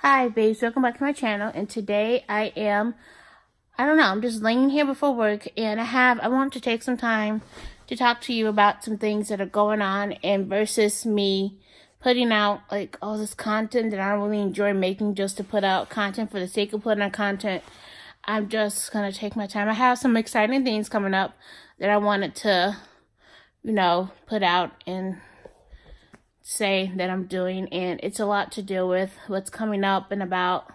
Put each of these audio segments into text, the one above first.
Hi babes, welcome back to my channel, and today I'm just laying here before work, and I want to take some time to talk to you about some things that are going on, and versus me putting out like all this content that I don't really enjoy making just to put out content for the sake of putting out content. I'm just gonna take my time. I have some exciting things coming up that I wanted to, put out and say that I'm doing, and it's a lot to deal with. What's coming up in about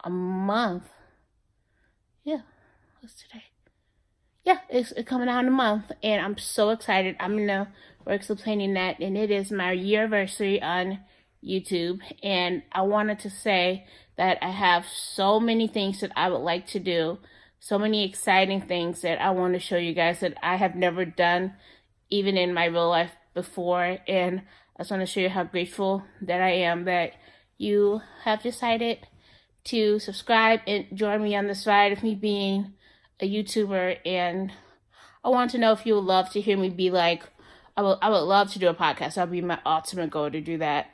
a month. Yeah, what's today? Yeah, it's coming out in a month, and I'm so excited. I'm in the works of planning that, and it is my year anniversary on YouTube, and I wanted to say that I have so many things that I would like to do, so many exciting things that I want to show you guys that I have never done even in my real life before, and I just want to show you how grateful that I am that you have decided to subscribe and join me on this ride of me being a YouTuber. And I want to know if you would love to hear me be like, I would love to do a podcast. That would be my ultimate goal, to do that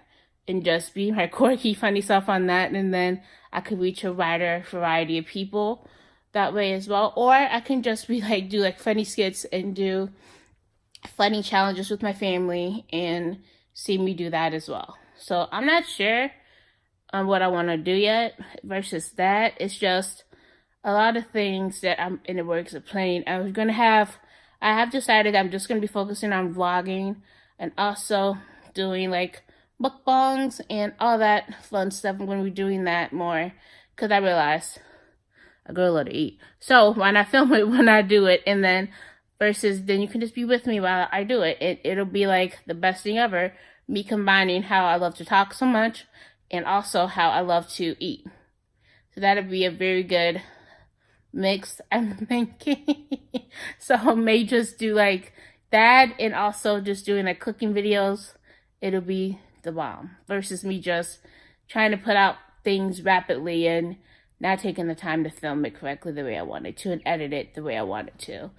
and just be my quirky, funny stuff on that. And then I could reach a wider variety of people that way as well. Or I can just be like, do like funny skits and do funny challenges with my family and see me do that as well. So I'm not sure on what I want to do yet versus that. It's just a lot of things that I'm in the works of planning. I have decided I'm just going to be focusing on vlogging and also doing like mukbangs and all that fun stuff. I'm going to be doing that more because I realized I go a lot to eat. So why not film it when I do it, and then versus then you can just be with me while I do it. It'll be like the best thing ever, me combining how I love to talk so much and also how I love to eat. So that'll be a very good mix, I'm thinking. So I may just do like that and also just doing like cooking videos. It'll be the bomb versus me just trying to put out things rapidly and not taking the time to film it correctly the way I wanted to and edit it the way I wanted to.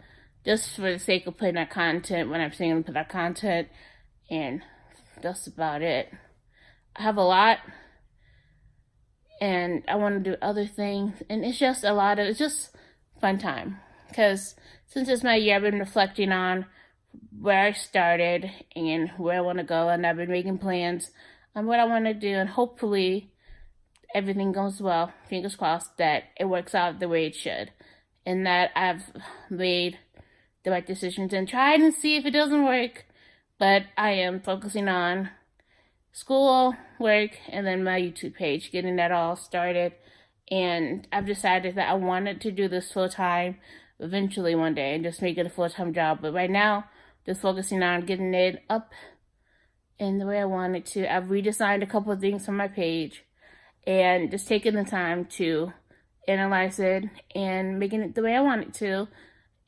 Just for the sake of putting out content when I'm saying I'm put out content, and that's about it. I have a lot, and I want to do other things, and it's just fun time. Because since it's my year, I've been reflecting on where I started and where I want to go, and I've been making plans on what I want to do, and hopefully everything goes well, fingers crossed, that it works out the way it should, and that I've made the right decisions and tried and see if it doesn't work. But I am focusing on school, work, and then my YouTube page, getting that all started. And I've decided that I wanted to do this full time eventually one day and just make it a full-time job. But right now, just focusing on getting it up in the way I want it to. I've redesigned a couple of things on my page and just taking the time to analyze it and making it the way I want it to,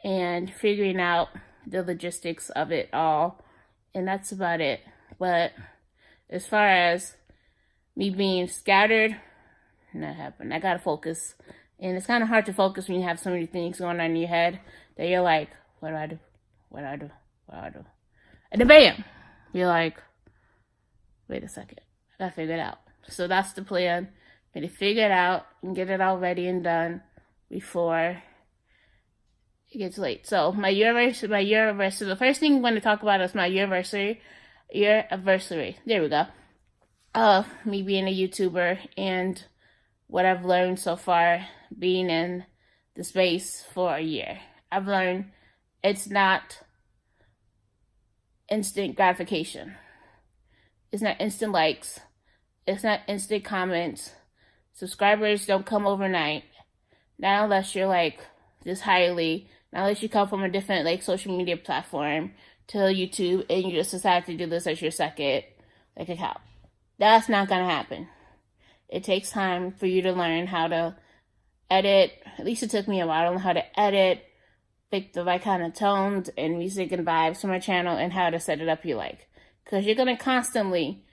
and figuring out the logistics of it all, and that's about it. But as far as me being scattered, not happening. I gotta focus, and it's kind of hard to focus when you have so many things going on in your head that you're like, what do I do? What do I do? What do I do? And then bam, you're like, wait a second, I gotta figure it out. So that's the plan. I'm gonna figure it out and get it all ready and done before it gets late. So my year anniversary. The first thing I'm going to talk about is my year anniversary. There we go. Of me being a YouTuber and what I've learned so far being in the space for a year. I've learned it's not instant gratification. It's not instant likes. It's not instant comments. Subscribers don't come overnight. Not unless you're like this highly. Not unless you come from a different like social media platform to YouTube and you just decide to do this as your second like account. That's not gonna happen. It takes time for you to learn how to edit. At least it took me a while to learn how to edit, pick the right kind of tones and music and vibes for my channel, and how to set it up you like. Because you're gonna constantly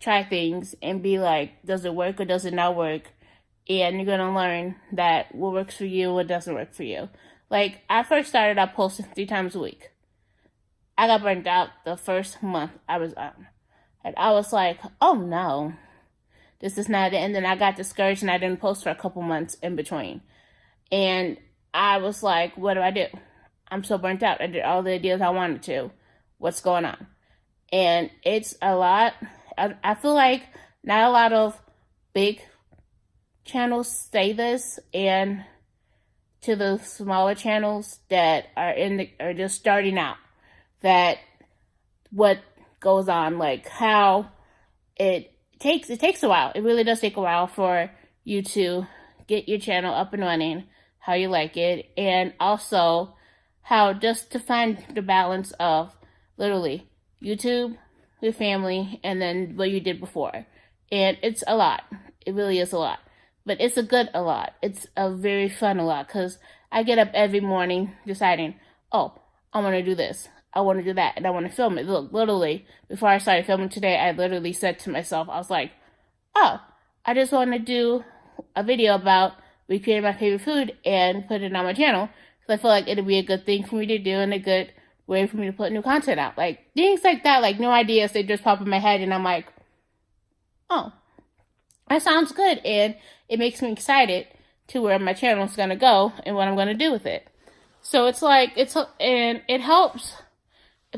try things and be like, does it work or does it not work? And you're gonna learn that what works for you, what doesn't work for you. Like, I first started out posting 3 times a week. I got burnt out the first month I was on. And I was like, oh no. This is not it. And then I got discouraged and I didn't post for a couple months in between. And I was like, what do I do? I'm so burnt out. I did all the ideas I wanted to. What's going on? And it's a lot. I feel like not a lot of big channels say this, and to the smaller channels that are just starting out, that what goes on, like how it takes a while. It really does take a while for you to get your channel up and running how you like it, and also how just to find the balance of literally YouTube, your family, and then what you did before. And it's a lot. It really is a lot. But it's a good a lot. It's a very fun a lot, because I get up every morning deciding, oh, I want to do this. I want to do that. And I want to film it. Look, literally, before I started filming today, I literally said to myself, I was like, oh, I just want to do a video about recreating my favorite food and put it on my channel, because I feel like it'll be a good thing for me to do and a good way for me to put new content out. Like, things like that, like, no ideas, they just pop in my head, and I'm like, oh, that sounds good, and it makes me excited to where my channel is going to go and what I'm going to do with it. So it's like, and it helps,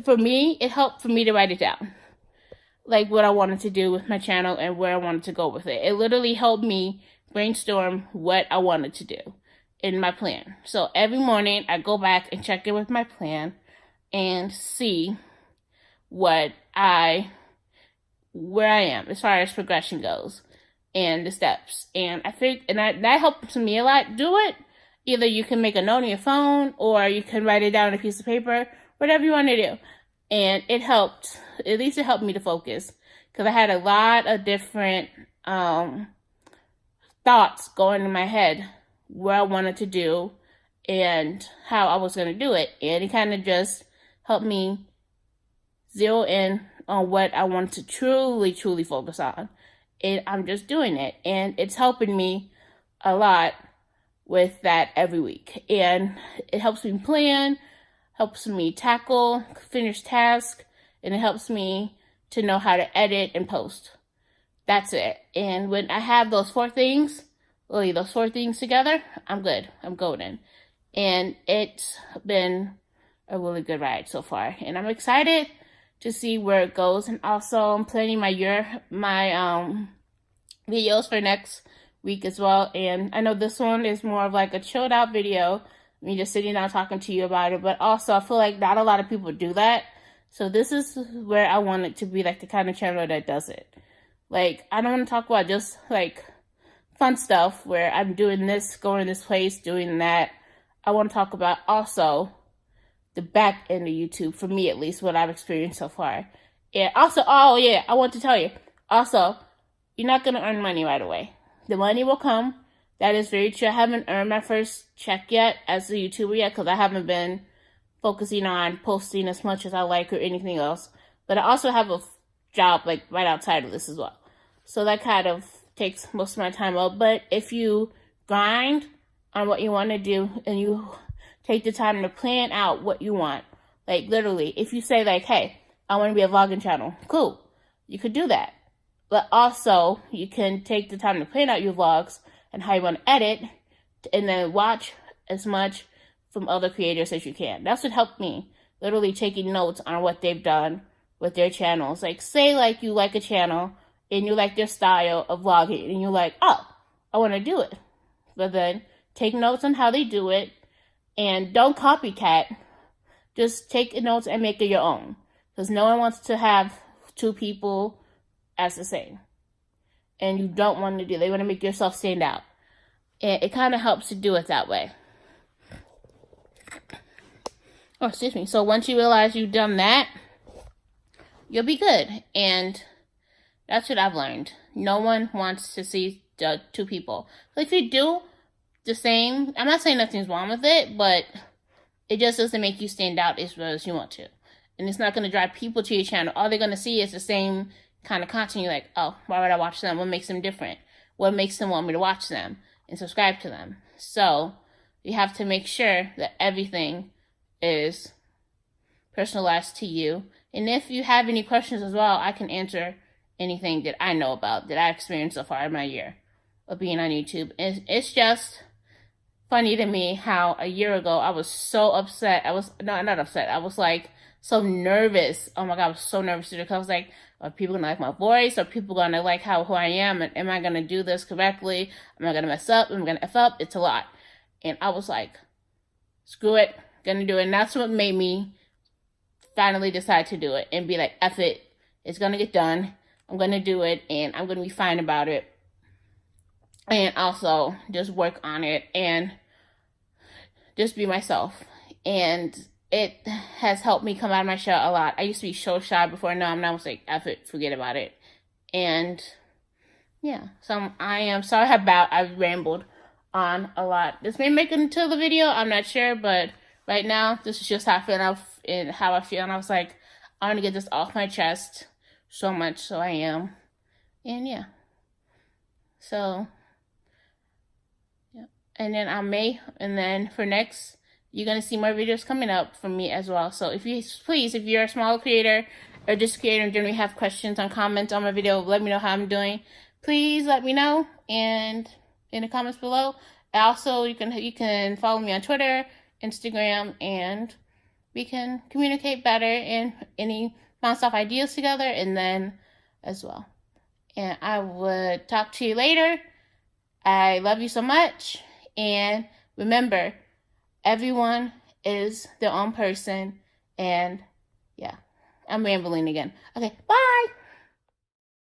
for me, it helped for me to write it down, like what I wanted to do with my channel and where I wanted to go with it. It literally helped me brainstorm what I wanted to do in my plan. So every morning I go back and check in with my plan and see where I am as far as progression goes and the steps. And I think, and that helps me a lot. Do it. Either you can make a note on your phone, or you can write it down on a piece of paper, whatever you want to do. And it helped, at least it helped me to focus, because I had a lot of different thoughts going in my head, what I wanted to do and how I was going to do it. And it kind of just helped me zero in on what I want to truly focus on. And I'm just doing it. And it's helping me a lot with that every week. And it helps me plan, helps me tackle, finish tasks, and it helps me to know how to edit and post. That's it. And when I have those four things together, I'm good. I'm golden. And it's been a really good ride so far. And I'm excited to see where it goes. And also I'm planning my videos for next week as well. And I know this one is more of like a chilled out video, me just sitting down talking to you about it. But also I feel like not a lot of people do that. So this is where I want it to be, like the kind of channel that does it. Like, I don't want to talk about just like fun stuff where I'm doing this, going this place, doing that. I want to talk about also the back end of YouTube, for me at least, what I've experienced so far. And also, oh yeah, I want to tell you, also, you're not going to earn money right away. The money will come. That is very true. I haven't earned my first check yet as a YouTuber yet, because I haven't been focusing on posting as much as I like or anything else. But I also have a job like right outside of this as well. So that kind of takes most of my time up. But if you grind on what you want to do and you take the time to plan out what you want, like literally, if you say like, hey, I want to be a vlogging channel, cool, you could do that. But also, you can take the time to plan out your vlogs and how you want to edit, and then watch as much from other creators as you can. That's what helped me, literally taking notes on what they've done with their channels. Like, say like you like a channel and you like their style of vlogging, and you're like, oh, I want to do it. But then take notes on how they do it, and don't copycat. Just take notes and make it your own, because no one wants to have two people as the same, and you don't want to do. They want to make yourself stand out, and it kind of helps to do it that way. Oh, excuse me. So once you realize you've done that, you'll be good. And that's what I've learned. No one wants to see two people. Like, if you do the same, I'm not saying nothing's wrong with it, but it just doesn't make you stand out as well as you want to. And it's not going to drive people to your channel. All they're going to see is the same kind of content. You're like, oh, why would I watch them? What makes them different? What makes them want me to watch them and subscribe to them? So you have to make sure that everything is personalized to you. And if you have any questions as well, I can answer anything that I know about that I experienced so far in my year of being on YouTube. It's just funny to me how a year ago I was so upset. I was not upset. I was like so nervous. Oh my God, I was so nervous because I was like, are people gonna like my voice? Are people gonna like who I am? And am I gonna do this correctly? Am I gonna mess up? Am I gonna F up? It's a lot. And I was like, screw it, gonna do it. And that's what made me finally decide to do it and be like, F it, it's gonna get done. I'm gonna do it and I'm gonna be fine about it. And also just work on it and just be myself. And it has helped me come out of my shell a lot. I used to be so shy before. Now I'm not like, F it, forget about it. And yeah, so I am sorry about I've rambled on a lot. This may make it into the video, I'm not sure, but right now this is just how I feel and how I feel. And I was like, I want to get this off my chest so much, so I am. And yeah. So yeah. And then and then for next, you're going to see more videos coming up from me as well. So if you're a small creator or just creator and generally have questions and comments on my video, let me know how I'm doing. Please let me know and in the comments below. Also, you can follow me on Twitter, Instagram, and we can communicate better and bounce off ideas together and then as well. And I would talk to you later. I love you so much. And remember, everyone is their own person. And yeah, I'm rambling again. Okay, bye.